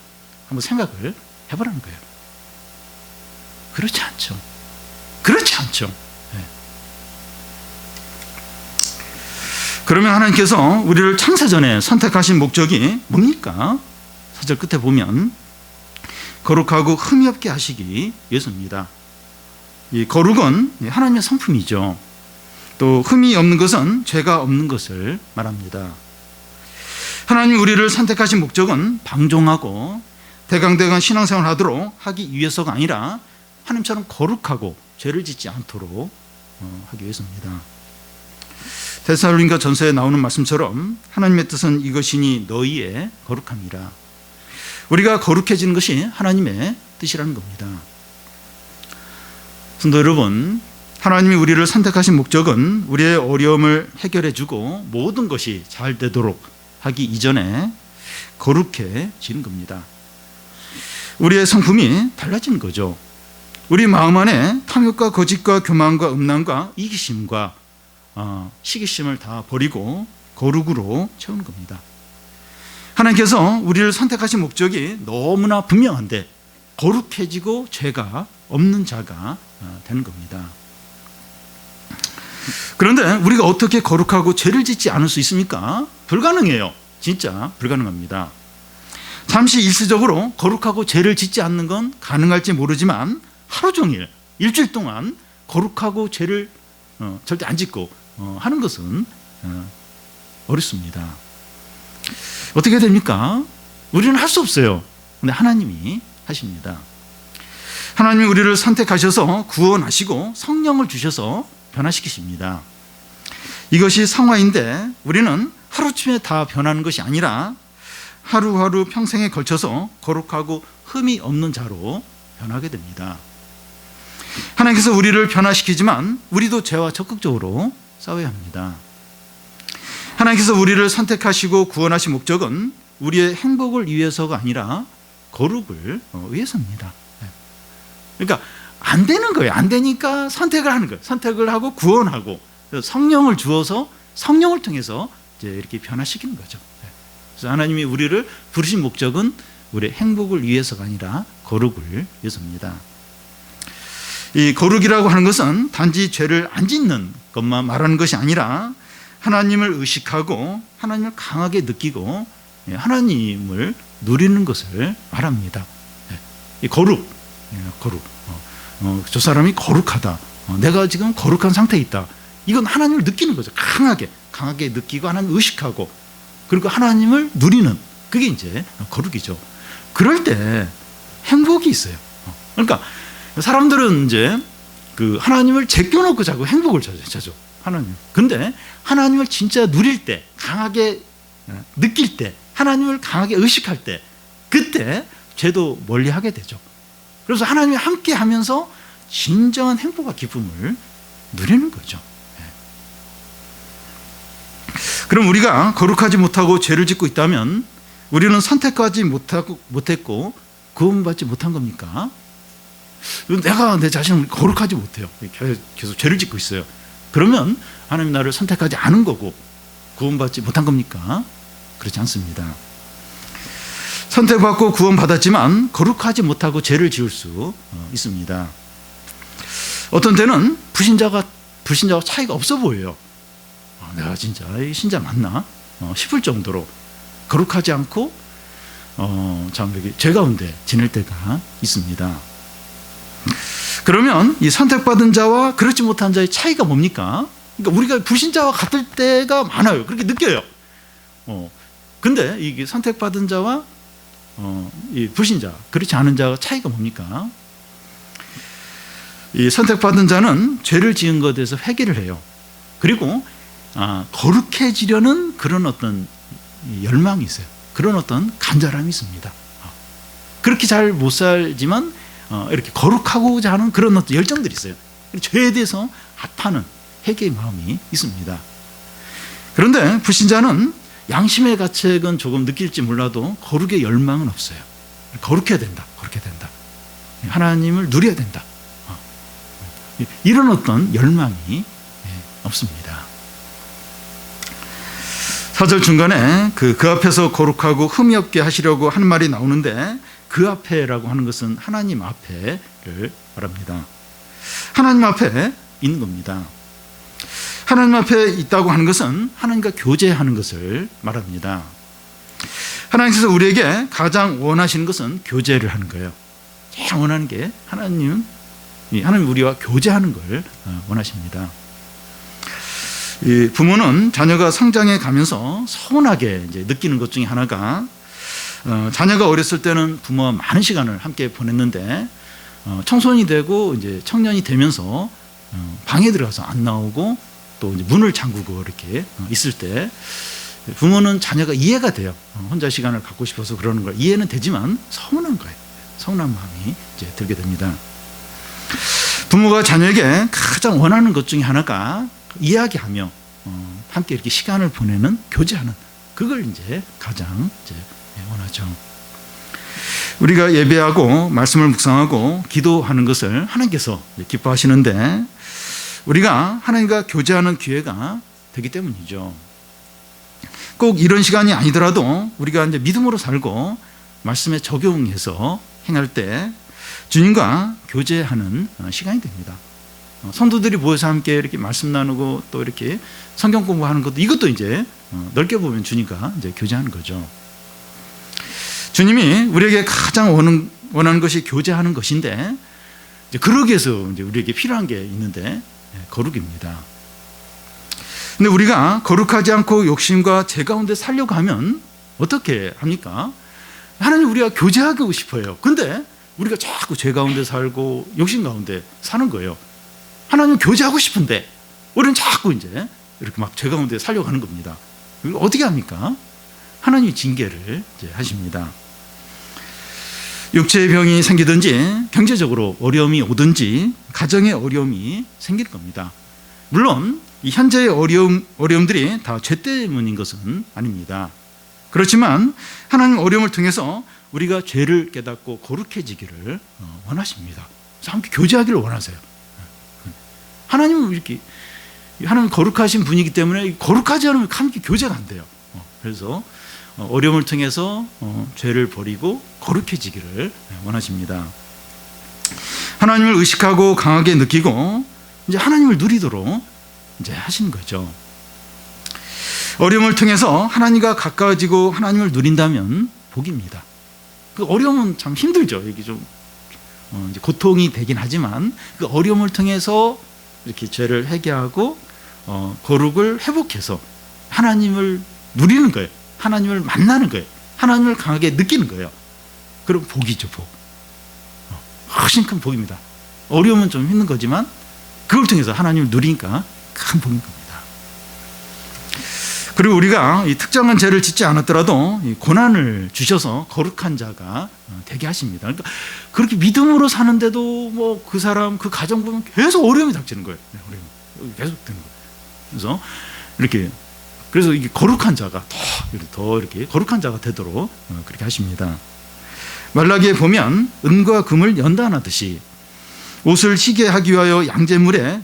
한번 생각을 해보라는 거예요. 그렇지 않죠. 네. 그러면 하나님께서 우리를 창세전에 선택하신 목적이 뭡니까? 4절 끝에 보면 거룩하고 흠이 없게 하시기 위해서입니다. 이 거룩은 하나님의 성품이죠. 또 흠이 없는 것은 죄가 없는 것을 말합니다. 하나님 우리를 선택하신 목적은 방종하고 대강대강 신앙생활 하도록 하기 위해서가 아니라 하나님처럼 거룩하고 죄를 짓지 않도록 하기 위해서입니다. 데살로니가 전서에 나오는 말씀처럼 하나님의 뜻은 이것이니 너희의 거룩함이라. 우리가 거룩해지는 것이 하나님의 뜻이라는 겁니다. 성도 여러분, 하나님이 우리를 선택하신 목적은 우리의 어려움을 해결해주고 모든 것이 잘 되도록 하기 이전에 거룩해지는 겁니다. 우리의 성품이 달라지는 거죠. 우리 마음 안에 탐욕과 거짓과 교만과 음란과 이기심과 시기심을 다 버리고 거룩으로 채우는 겁니다. 하나님께서 우리를 선택하신 목적이 너무나 분명한데 거룩해지고 죄가 없는 자가 되는 겁니다. 그런데 우리가 어떻게 거룩하고 죄를 짓지 않을 수 있습니까? 불가능해요. 진짜 불가능합니다. 잠시 일시적으로 거룩하고 죄를 짓지 않는 건 가능할지 모르지만 하루 종일 일주일 동안 거룩하고 죄를 절대 안 짓고 하는 것은 어렵습니다. 어떻게 됩니까? 우리는 할 수 없어요. 근데 하나님이 하십니다. 하나님이 우리를 선택하셔서 구원하시고 성령을 주셔서 변화시키십니다. 이것이 성화인데 우리는 하루쯤에 다 변하는 것이 아니라 하루하루 평생에 걸쳐서 거룩하고 흠이 없는 자로 변하게 됩니다. 하나님께서 우리를 변화시키지만 우리도 죄와 적극적으로 싸워야 합니다. 하나님께서 우리를 선택하시고 구원하신 목적은 우리의 행복을 위해서가 아니라 거룩을 위해서입니다. 그러니까 안 되는 거예요. 안 되니까 선택을 하는 거예요. 선택을 하고 구원하고 성령을 주어서 성령을 통해서 이제 이렇게 변화시키는 거죠. 그래서 하나님이 우리를 부르신 목적은 우리의 행복을 위해서가 아니라 거룩을 위해서입니다. 이 거룩이라고 하는 것은 단지 죄를 안 짓는 것만 말하는 것이 아니라 하나님을 의식하고 하나님을 강하게 느끼고 하나님을 누리는 것을 말합니다. 이 거룩, 저 사람이 거룩하다. 내가 지금 거룩한 상태에 있다. 이건 하나님을 느끼는 거죠. 강하게 느끼고 하나님을 의식하고 그리고 하나님을 누리는 그게 이제 거룩이죠. 그럴 때 행복이 있어요. 그러니까 사람들은 이제 그 하나님을 제껴놓고 자꾸 행복을 찾죠. 하나님. 근데 하나님을 진짜 누릴 때, 강하게 느낄 때, 하나님을 강하게 의식할 때, 그때 죄도 멀리하게 되죠. 그래서 하나님이 함께 하면서 진정한 행복과 기쁨을 누리는 거죠. 그럼 우리가 거룩하지 못하고 죄를 짓고 있다면 우리는 선택하지 못했고 구원받지 못한 겁니까? 내가 내 자신을 거룩하지 못해요. 계속 죄를 짓고 있어요. 그러면 하나님 나를 선택하지 않은 거고 구원받지 못한 겁니까? 그렇지 않습니다. 선택받고 구원받았지만 거룩하지 못하고 죄를 지을 수 있습니다. 어떤 때는 불신자와 차이가 없어 보여요. 내가 진짜 이 신자 맞나? 싶을 정도로 거룩하지 않고 참 여기 죄 가운데 지낼 때가 있습니다. 그러면 이 선택받은 자와 그렇지 못한 자의 차이가 뭡니까? 그러니까 우리가 불신자와 같을 때가 많아요. 그렇게 느껴요. 근데 이게 선택받은 자와 이 불신자, 그렇지 않은 자와 차이가 뭡니까? 이 선택받은 자는 죄를 지은 것에 대해서 회개를 해요. 그리고 거룩해지려는 그런 어떤 열망이 있어요. 그런 어떤 간절함이 있습니다. 그렇게 잘 못 살지만 이렇게 거룩하고자 하는 그런 어떤 열정들이 있어요. 죄에 대해서 아파하는 회개의 마음이 있습니다. 그런데 불신자는 양심의 가책은 조금 느낄지 몰라도 거룩의 열망은 없어요. 거룩해야 된다. 하나님을 누려야 된다. 이런 어떤 열망이 없습니다. 4절 중간에 그 앞에서 거룩하고 흠이 없게 하시려고 하는 말이 나오는데 그 앞에라고 하는 것은 하나님 앞에를 말합니다. 하나님 앞에 있는 겁니다. 하나님 앞에 있다고 하는 것은 하나님과 교제하는 것을 말합니다. 하나님께서 우리에게 가장 원하시는 것은 교제를 하는 거예요. 제일 원하는 게 하나님 우리와 교제하는 걸 원하십니다. 부모는 자녀가 성장해 가면서 서운하게 이제 느끼는 것 중에 하나가 자녀가 어렸을 때는 부모와 많은 시간을 함께 보냈는데 청소년이 되고 이제 청년이 되면서 방에 들어가서 안 나오고 또 이제 문을 잠그고 이렇게 있을 때 부모는 자녀가 이해가 돼요. 혼자 시간을 갖고 싶어서 그러는 걸 이해는 되지만 서운한 거예요. 서운한 마음이 이제 들게 됩니다. 부모가 자녀에게 가장 원하는 것 중에 하나가 이야기하며 함께 이렇게 시간을 보내는, 교제하는, 그걸 이제 가장 이제 원하죠. 우리가 예배하고 말씀을 묵상하고 기도하는 것을 하나님께서 기뻐하시는데 우리가 하나님과 교제하는 기회가 되기 때문이죠. 꼭 이런 시간이 아니더라도 우리가 이제 믿음으로 살고 말씀에 적용해서 행할 때 주님과 교제하는 시간이 됩니다. 성도들이 모여서 함께 이렇게 말씀 나누고 또 이렇게 성경 공부하는 것도, 이것도 이제 넓게 보면 주님과 이제 교제하는 거죠. 주님이 우리에게 가장 원하는 것이 교제하는 것인데, 이제 그러기 위해서 이제 우리에게 필요한 게 있는데 거룩입니다. 근데 우리가 거룩하지 않고 욕심과 죄 가운데 살려고 하면 어떻게 합니까? 하나님 우리가 교제하고 싶어요. 근데 우리가 자꾸 죄 가운데 살고 욕심 가운데 사는 거예요. 하나님 교제하고 싶은데 우리는 자꾸 이제 이렇게 막 죄 가운데 살려고 하는 겁니다. 어떻게 합니까? 하나님이 징계를 이제 하십니다. 육체의 병이 생기든지 경제적으로 어려움이 오든지 가정의 어려움이 생길 겁니다. 물론 이 현재의 어려움들이 다 죄 때문인 것은 아닙니다. 그렇지만 하나님 어려움을 통해서 우리가 죄를 깨닫고 거룩해지기를 원하십니다. 그래서 함께 교제하기를 원하세요. 하나님은 이렇게, 하나님 거룩하신 분이기 때문에 거룩하지 않으면 함께 교제가 안 돼요. 그래서 어려움을 통해서 죄를 버리고 거룩해지기를 원하십니다. 하나님을 의식하고 강하게 느끼고 이제 하나님을 누리도록 이제 하시는 거죠. 어려움을 통해서 하나님과 가까워지고 하나님을 누린다면 복입니다. 그 어려움은 참 힘들죠. 이게 좀 이제 고통이 되긴 하지만 그 어려움을 통해서 이렇게 죄를 회개하고 거룩을 회복해서 하나님을 누리는 거예요. 하나님을 만나는 거예요. 하나님을 강하게 느끼는 거예요. 그럼 복이죠, 복. 훨씬 큰 복입니다. 어려움은 좀 힘든 거지만 그걸 통해서 하나님을 누리니까 큰 복인 겁니다. 그리고 우리가 이 특정한 죄를 짓지 않았더라도 이 고난을 주셔서 거룩한 자가 되게 하십니다. 그러니까 그렇게 믿음으로 사는데도 뭐 그 사람, 그 가정 보면 계속 어려움이 닥치는 거예요. 어려움이 계속 되는 거예요. 그래서 이게 거룩한 자가 더 이렇게 거룩한 자가 되도록 그렇게 하십니다. 말라기에 보면 은과 금을 연단하듯이 옷을 희게 하기 위하여 양재물에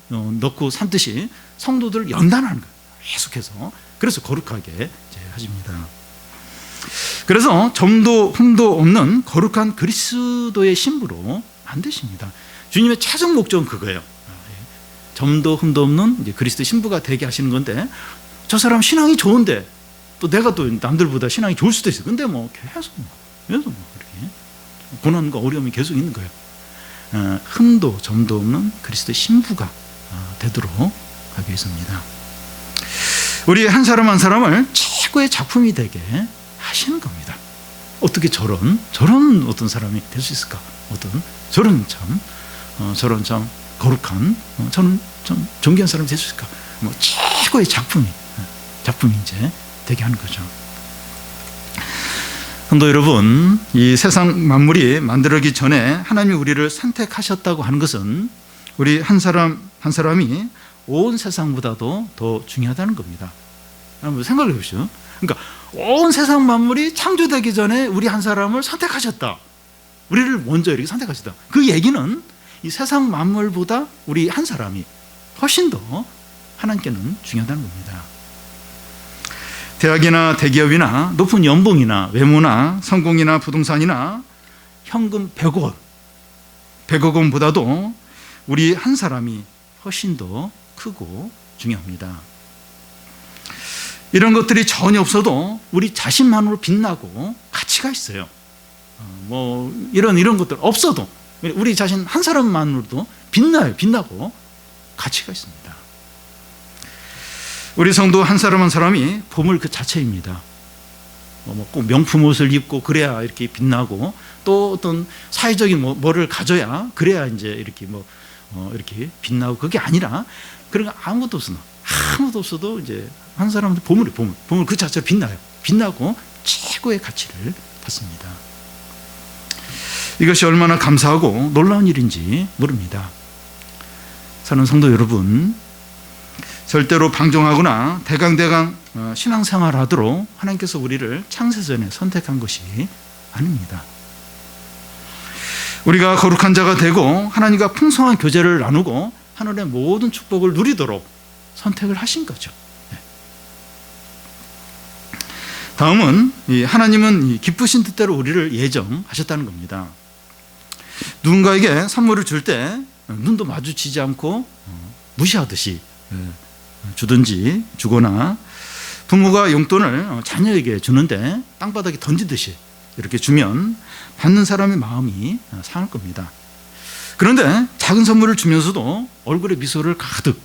넣고 삼듯이 성도들을 연단하는 거예요. 계속해서. 그래서 거룩하게 이제 하십니다. 그래서 점도 흠도 없는 거룩한 그리스도의 신부로 만드십니다. 주님의 최종 목적은 그거예요. 점도 흠도 없는 이제 그리스도 신부가 되게 하시는 건데, 저 사람 신앙이 좋은데 또 내가 또 남들보다 신앙이 좋을 수도 있어요. 근데 뭐 계속 이렇게 고난과 어려움이 계속 있는 거예요. 흠도 점도 없는 그리스도 신부가 되도록 하기 위해서입니다. 우리 한 사람 한 사람을 최고의 작품이 되게 하시는 겁니다. 어떻게 저런 어떤 사람이 될 수 있을까? 저런 참 거룩한, 저는 좀 존귀한 사람이 될 수 있을까? 뭐 최고의 작품이 이제 되게 하는 거죠. 성도 여러분, 이 세상 만물이 만들어지기 전에 하나님이 우리를 선택하셨다고 하는 것은 우리 한 사람 한 사람이 온 세상보다도 더 중요하다는 겁니다. 여러분 생각해 보시죠. 그러니까 온 세상 만물이 창조되기 전에 우리 한 사람을 선택하셨다. 우리를 먼저 이렇게 선택하셨다. 그 얘기는 이 세상 만물보다 우리 한 사람이 훨씬 더 하나님께는 중요하다는 겁니다. 대학이나 대기업이나 높은 연봉이나 외모나 성공이나 부동산이나 현금 100억 원보다도 우리 한 사람이 훨씬 더 크고 중요합니다. 이런 것들이 전혀 없어도 우리 자신만으로 빛나고 가치가 있어요. 뭐 이런 것들 없어도 우리 자신 한 사람만으로도 빛나고 가치가 있습니다. 우리 성도 한 사람 한 사람이 보물 그 자체입니다. 꼭 명품 옷을 입고 그래야 이렇게 빛나고, 또 어떤 사회적인 뭐를 가져야 그래야 이제 이렇게 이렇게 빛나고, 그게 아니라 그런 거 아무것도 없어도 이제 한 사람은 보물 그 자체로 빛나고 최고의 가치를 받습니다. 이것이 얼마나 감사하고 놀라운 일인지 모릅니다. 사랑하는 성도 여러분, 절대로 방종하거나 대강대강 신앙생활하도록 하나님께서 우리를 창세전에 선택한 것이 아닙니다. 우리가 거룩한 자가 되고 하나님과 풍성한 교제를 나누고 하늘의 모든 축복을 누리도록 선택을 하신 거죠. 다음은 하나님은 기쁘신 뜻대로 우리를 예정하셨다는 겁니다. 누군가에게 선물을 줄 때 눈도 마주치지 않고 무시하듯이 주거나, 부모가 용돈을 자녀에게 주는데 땅바닥에 던지듯이 이렇게 주면 받는 사람의 마음이 상할 겁니다. 그런데 작은 선물을 주면서도 얼굴에 미소를 가득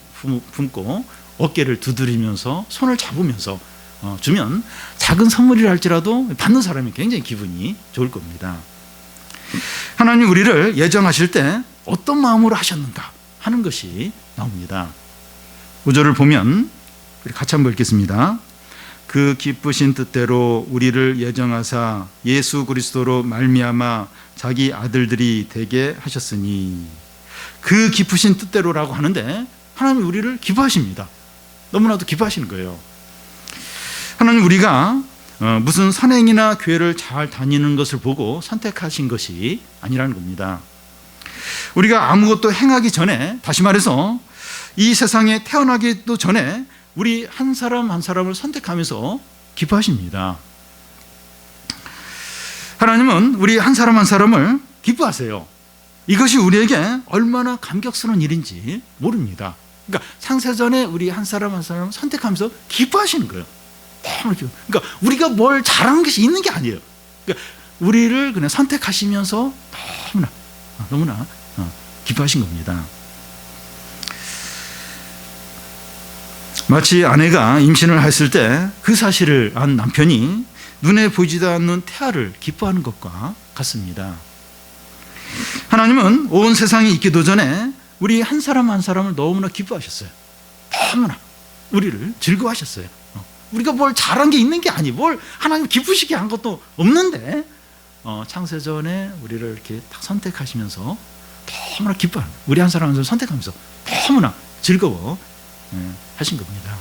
품고 어깨를 두드리면서 손을 잡으면서 주면 작은 선물이라 할지라도 받는 사람이 굉장히 기분이 좋을 겁니다. 하나님 우리를 예정하실 때 어떤 마음으로 하셨는가 하는 것이 나옵니다. 5절을 보면 우리 같이 한번 읽겠습니다. 그 기쁘신 뜻대로 우리를 예정하사 예수 그리스도로 말미암아 자기 아들들이 되게 하셨으니, 그 기쁘신 뜻대로라고 하는데 하나님 우리를 기뻐하십니다. 너무나도 기뻐하시는 거예요. 하나님 우리가 무슨 선행이나 교회를 잘 다니는 것을 보고 선택하신 것이 아니라는 겁니다. 우리가 아무것도 행하기 전에, 다시 말해서 이 세상에 태어나기도 전에 우리 한 사람 한 사람을 선택하면서 기뻐하십니다. 하나님은 우리 한 사람 한 사람을 기뻐하세요. 이것이 우리에게 얼마나 감격스러운 일인지 모릅니다. 그러니까 창세전에 우리 한 사람 한 사람을 선택하면서 기뻐하시는 거예요. 그러니까 우리가 뭘 잘하는 것이 있는 게 아니에요. 그러니까 우리를 그냥 선택하시면서 너무나 기뻐하신 겁니다. 마치 아내가 임신을 했을 때 그 사실을 안 남편이 눈에 보이지도 않는 태아를 기뻐하는 것과 같습니다. 하나님은 온 세상이 있기도 전에 우리 한 사람 한 사람을 너무나 기뻐하셨어요. 너무나 우리를 즐거워하셨어요. 우리가 뭘 잘한 게 있는 게 아니, 뭘 하나님 기쁘시게 한 것도 없는데 창세전에 우리를 이렇게 딱 선택하시면서 너무나 기뻐하는, 우리 한 사람 한 사람 선택하면서 너무나 즐거워 하신 겁니다.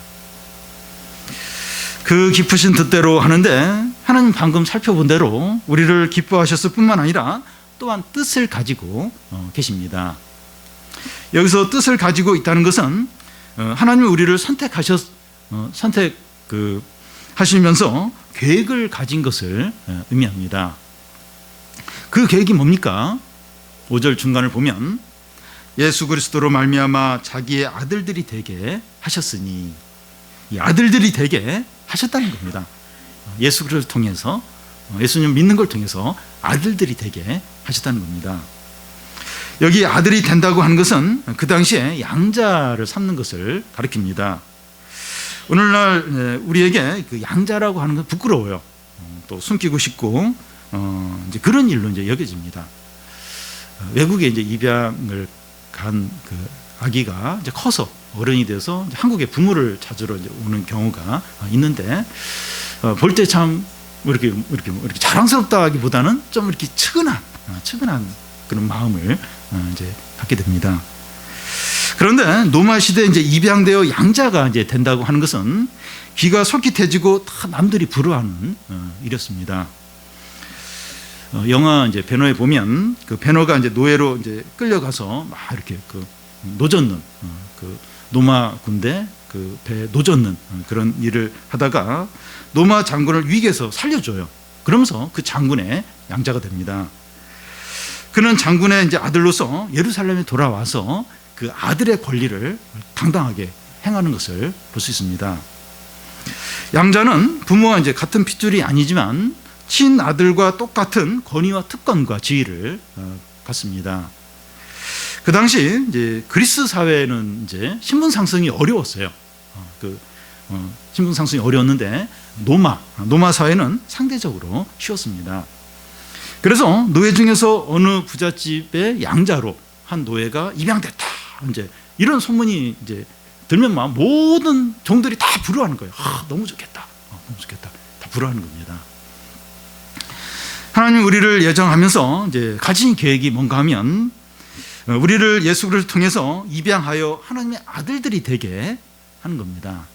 그 기쁘신 뜻대로 하는데 하나님 방금 살펴본 대로 우리를 기뻐하셨을 뿐만 아니라 또한 뜻을 가지고 계십니다. 여기서 뜻을 가지고 있다는 것은 하나님이 우리를 하시면서 계획을 가진 것을 의미합니다. 그 계획이 뭡니까? 5절 중간을 보면 예수 그리스도로 말미암아 자기의 아들들이 되게 하셨으니, 이 아들들이 되게 하셨다는 겁니다. 예수 그리스도를 통해서, 예수님 믿는 걸 통해서 아들들이 되게 하셨다는 겁니다. 여기 아들이 된다고 하는 것은 그 당시에 양자를 삼는 것을 가리킵니다. 오늘날 우리에게 그 양자라고 하는 건 부끄러워요. 또 숨기고 싶고 이제 그런 일로 이제 여겨집니다. 외국에 이제 입양을 간 그 아기가 이제 커서 어른이 돼서 이제 한국에 부모를 찾으러 이제 오는 경우가 있는데 볼 때 참 이렇게 자랑스럽다기보다는 좀 이렇게 측은한 그런 마음을 이제 갖게 됩니다. 그런데 노마 시대에 이제 입양되어 양자가 이제 된다고 하는 것은 귀가 솔깃해지고 다 남들이 부러워하는 일이었습니다. 영화 이제 배너에 보면 그 배너가 이제 노예로 이제 끌려가서 막 이렇게 그 노젓는 그 노마 군대 그 배 노젓는 그런 일을 하다가 노마 장군을 위기에서 살려줘요. 그러면서 그 장군의 양자가 됩니다. 그는 장군의 이제 아들로서 예루살렘에 돌아와서 그 아들의 권리를 당당하게 행하는 것을 볼 수 있습니다. 양자는 부모와 이제 같은 핏줄이 아니지만 친아들과 똑같은 권위와 특권과 지위를 갖습니다. 그 당시 이제 그리스 사회는 이제 신분 상승이 어려웠어요. 신분 상승이 어려웠는데 노마 사회는 상대적으로 쉬웠습니다. 그래서 노예 중에서 어느 부잣집의 양자로 한 노예가 입양됐다, 이제 이런 소문이 이제 들면 막 모든 종들이 다 부러워하는 거예요. 너무 좋겠다, 너무 좋겠다, 다 부러워하는 겁니다. 하나님 우리를 예정하면서 이제 가진 계획이 뭔가 하면 우리를 예수 그리스도를 통해서 입양하여 하나님의 아들들이 되게 하는 겁니다.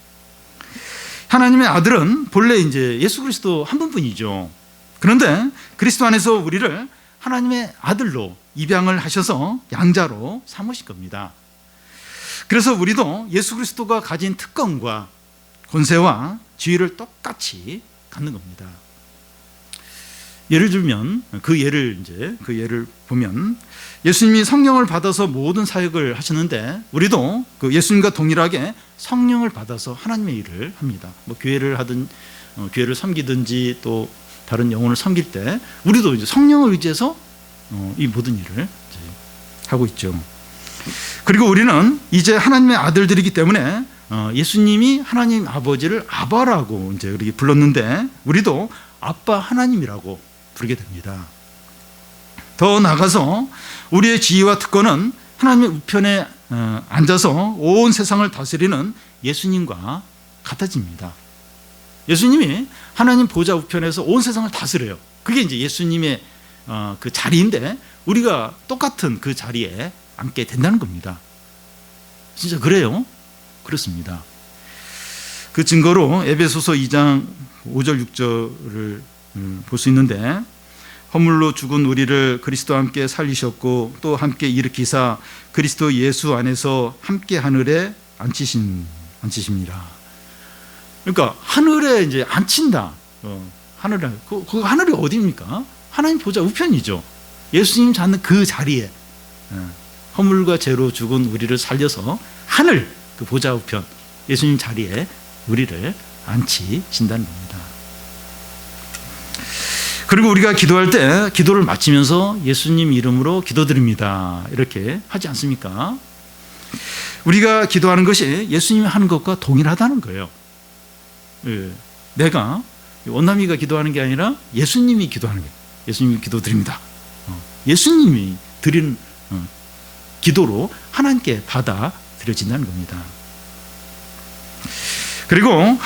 하나님의 아들은 본래 이제 예수 그리스도 한 분뿐이죠. 그런데 그리스도 안에서 우리를 하나님의 아들로 입양을 하셔서 양자로 삼으신 겁니다. 그래서 우리도 예수 그리스도가 가진 특권과 권세와 지위를 똑같이 갖는 겁니다. 예를 들면 그 예를 보면 예수님이 성령을 받아서 모든 사역을 하셨는데 우리도 그 예수님과 동일하게 성령을 받아서 하나님의 일을 합니다. 뭐 교회를 하든 교회를 섬기든지 또 다른 영혼을 섬길 때 우리도 이제 성령을 의지해서 이 모든 일을 이제 하고 있죠. 그리고 우리는 이제 하나님의 아들들이기 때문에 예수님이 하나님 아버지를 아바라고 이제 이렇게 불렀는데 우리도 아빠 하나님이라고 부르게 됩니다. 더 나아가서 우리의 지위와 특권은 하나님의 우편에 앉아서 온 세상을 다스리는 예수님과 같아집니다. 예수님이 하나님 보좌 우편에서 온 세상을 다스려요. 그게 이제 예수님의 그 자리인데 우리가 똑같은 그 자리에 앉게 된다는 겁니다. 진짜 그래요? 그렇습니다. 그 증거로 에베소서 2장 5절 6절을 볼 수 있는데 허물로 죽은 우리를 그리스도와 함께 살리셨고 또 함께 일으키사 그리스도 예수 안에서 함께 하늘에 앉히십니다. 그러니까 하늘에 이제 앉힌다. 하늘에 그 하늘이 어디입니까? 하나님 보좌 우편이죠. 예수님 앉는 그 자리에 허물과 죄로 죽은 우리를 살려서 하늘 그 보좌 우편 예수님 자리에 우리를 앉히신다는 겁니다. 그리고 우리가 기도할 때 기도를 마치면서 예수님 이름으로 기도드립니다 이렇게 하지 않습니까? 우리가 기도하는 것이 예수님이 하는 것과 동일하다는 거예요. 내가 원남이가 기도하는 게 아니라 예수님이 기도하는 거예요. 예수님이 기도드립니다. 예수님이 드리는 기도로 하나님께 받아들여진다는 겁니다. 그리고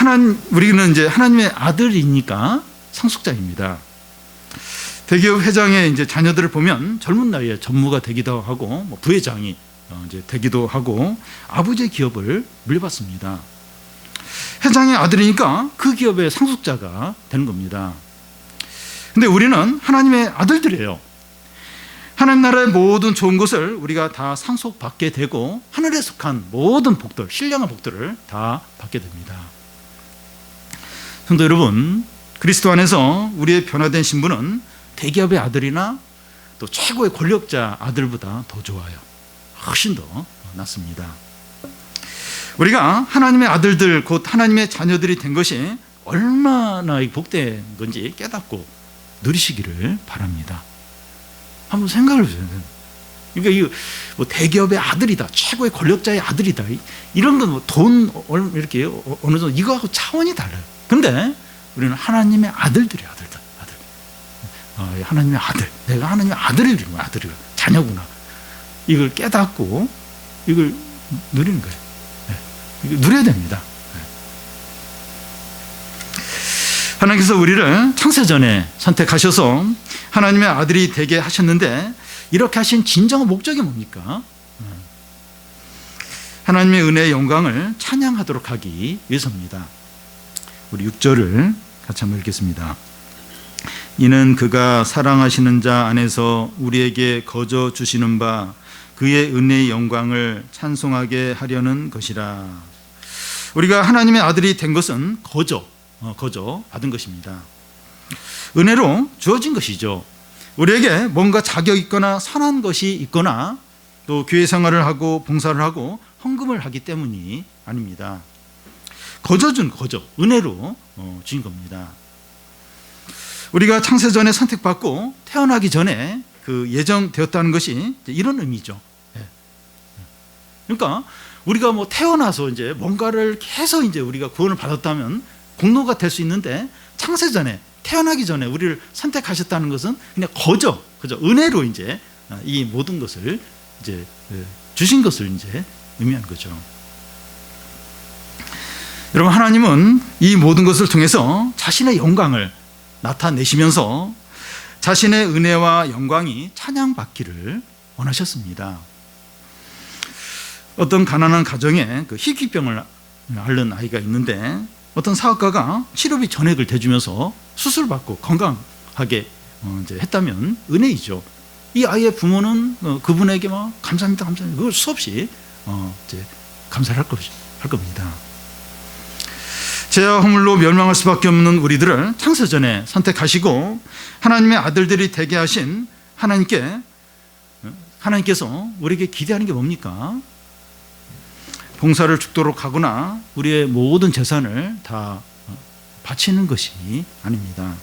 우리는 이제 하나님의 아들이니까 상속자입니다. 대기업 회장의 이제 자녀들을 보면 젊은 나이에 전무가 되기도 하고 뭐 부회장이 이제 되기도 하고 아버지의 기업을 물려받습니다. 회장의 아들이니까 그 기업의 상속자가 되는 겁니다. 근데 우리는 하나님의 아들들이에요. 하나님 나라의 모든 좋은 것을 우리가 다 상속받게 되고 하늘에 속한 모든 복들, 신령한 복들을 다 받게 됩니다. 성도 여러분, 그리스도 안에서 우리의 변화된 신분은 대기업의 아들이나 또 최고의 권력자 아들보다 더 좋아요. 훨씬 더 낫습니다. 우리가 하나님의 아들들 곧 하나님의 자녀들이 된 것이 얼마나 복된 건지 깨닫고 누리시기를 바랍니다. 한번 생각을 해보세요. 그러니까 이거 뭐 대기업의 아들이다, 최고의 권력자의 아들이다, 이런 건 뭐 돈 이렇게 어느 정도 이거하고 차원이 달라요. 근데 우리는 하나님의 아들들이야, 아들. 하나님의 아들, 내가 하나님의 아들을 이루는 거야, 아들이야, 자녀구나. 이걸 깨닫고 이걸 누리는 거예요. 이걸 누려야 됩니다. 하나님께서 우리를 창세전에 선택하셔서 하나님의 아들이 되게 하셨는데 이렇게 하신 진정한 목적이 뭡니까? 하나님의 은혜의 영광을 찬양하도록 하기 위해서입니다. 우리 6절을 같이 한번 읽겠습니다. 이는 그가 사랑하시는 자 안에서 우리에게 거저 주시는 바 그의 은혜의 영광을 찬송하게 하려는 것이라. 우리가 하나님의 아들이 된 것은 거저 받은 것입니다. 은혜로 주어진 것이죠. 우리에게 뭔가 자격 있거나 선한 것이 있거나 또 교회 생활을 하고 봉사를 하고 헌금을 하기 때문이 아닙니다. 거저 은혜로 주신 겁니다. 우리가 창세전에 선택받고 태어나기 전에 그 예정되었다는 것이 이런 의미죠. 그러니까 우리가 뭐 태어나서 이제 뭔가를 해서 이제 우리가 구원을 받았다면 공로가 될 수 있는데 창세전에 태어나기 전에 우리를 선택하셨다는 것은 그냥 그저 은혜로 이제 이 모든 것을 이제 주신 것을 이제 의미하는 거죠. 여러분, 하나님은 이 모든 것을 통해서 자신의 영광을 나타내시면서 자신의 은혜와 영광이 찬양받기를 원하셨습니다. 어떤 가난한 가정에 그 희귀병을 앓는 아이가 있는데 어떤 사업가가 치료비 전액을 대주면서 수술받고 건강하게 이제 했다면 은혜이죠. 이 아이의 부모는 그분에게 막 감사합니다, 감사합니다. 그걸 수없이 이제 감사를 할 겁니다. 죄와 허물로 멸망할 수밖에 없는 우리들을 창세전에 선택하시고 하나님의 아들들이 되게 하신 하나님께서 우리에게 기대하는 게 뭡니까? 봉사를 죽도록 하거나 우리의 모든 재산을 다 바치는 것이 아닙니다.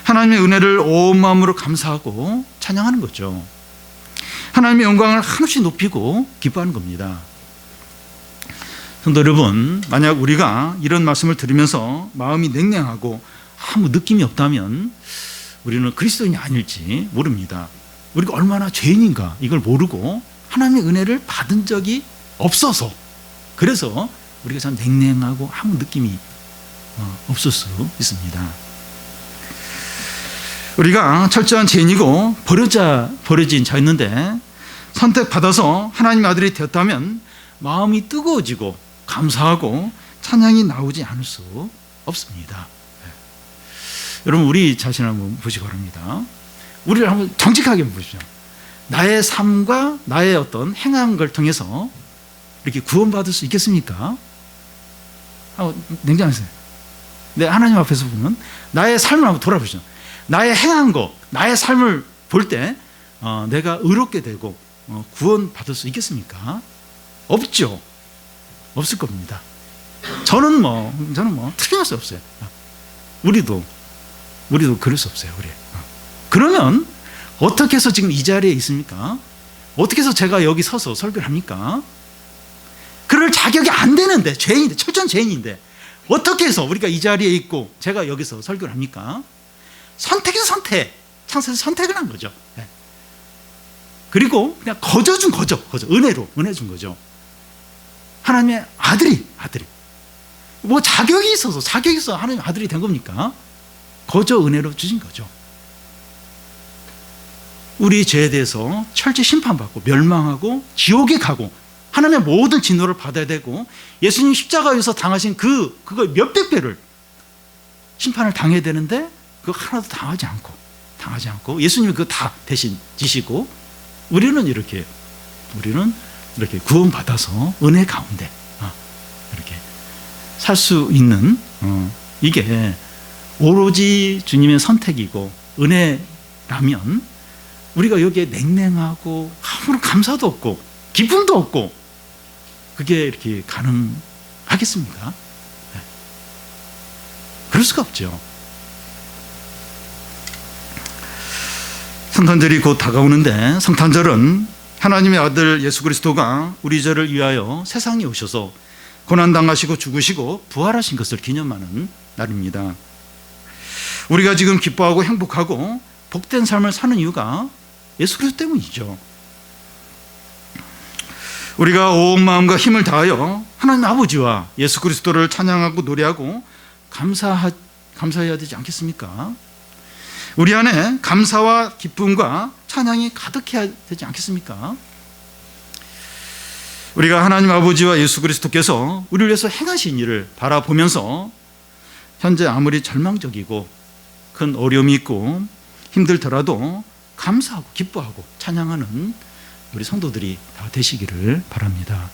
하나님의 은혜를 온 마음으로 감사하고 찬양하는 거죠. 하나님의 영광을 한없이 높이고 기뻐하는 겁니다. 성도 여러분, 만약 우리가 이런 말씀을 들으면서 마음이 냉랭하고 아무 느낌이 없다면 우리는 그리스도인이 아닐지 모릅니다. 우리가 얼마나 죄인인가 이걸 모르고 하나님의 은혜를 받은 적이 없어서, 그래서 우리가 참 냉랭하고 아무 느낌이 없을 수 있습니다. 우리가 철저한 죄인이고 버려진 자였는데 선택받아서 하나님의 아들이 되었다면 마음이 뜨거워지고 감사하고 찬양이 나오지 않을 수 없습니다. 여러분, 우리 자신을 한번 보시기 바랍니다. 우리를 한번 정직하게 보십시오. 나의 삶과 나의 어떤 행한 걸 통해서 이렇게 구원받을 수 있겠습니까? 냉정하세요. 네, 하나님 앞에서 보면 나의 삶을 한번 돌아보시죠. 나의 행한 거, 나의 삶을 볼 때 내가 의롭게 되고 구원받을 수 있겠습니까? 없죠. 없을 겁니다. 저는 틀림할 수 없어요. 우리도 그럴 수 없어요. 그러면 어떻게 해서 지금 이 자리에 있습니까? 어떻게 해서 제가 여기 서서 설교를 합니까? 그럴 자격이 안 되는데, 죄인인데, 철저한 죄인인데 어떻게 해서 우리가 이 자리에 있고 제가 여기서 설교를 합니까? 선택에서 선택, 창세에서 선택을 한 거죠. 그리고 그냥 거저 준 거저, 은혜 준 거죠. 하나님의 아들이 뭐 자격이 있어서 하나님의 아들이 된 겁니까? 거저 은혜로 주신 거죠. 우리 죄에 대해서 철저히 심판받고 멸망하고 지옥에 가고 하나님의 모든 진노를 받아야 되고 예수님 십자가에서 당하신 그거 몇백 배를 심판을 당해야 되는데 그거 하나도 당하지 않고 예수님이 그거 다 대신 지시고 우리는 이렇게 구원받아서 은혜 가운데 이렇게 살 수 있는 이게 오로지 주님의 선택이고 은혜라면 우리가 여기에 냉랭하고 아무런 감사도 없고 기쁨도 없고 그게 이렇게 가능하겠습니까? 그럴 수가 없죠. 성탄절이 곧 다가오는데 성탄절은 하나님의 아들 예수 그리스도가 우리 죄를 위하여 세상에 오셔서 고난당하시고 죽으시고 부활하신 것을 기념하는 날입니다. 우리가 지금 기뻐하고 행복하고 복된 삶을 사는 이유가 예수 그리스도 때문이죠. 우리가 온 마음과 힘을 다하여 하나님 아버지와 예수 그리스도를 찬양하고 노래하고 감사해야 되지 않겠습니까? 우리 안에 감사와 기쁨과 찬양이 가득해야 되지 않겠습니까? 우리가 하나님 아버지와 예수 그리스도께서 우리를 위해서 행하신 일을 바라보면서 현재 아무리 절망적이고 큰 어려움이 있고 힘들더라도 감사하고 기뻐하고 찬양하는 우리 성도들이 다 되시기를 바랍니다.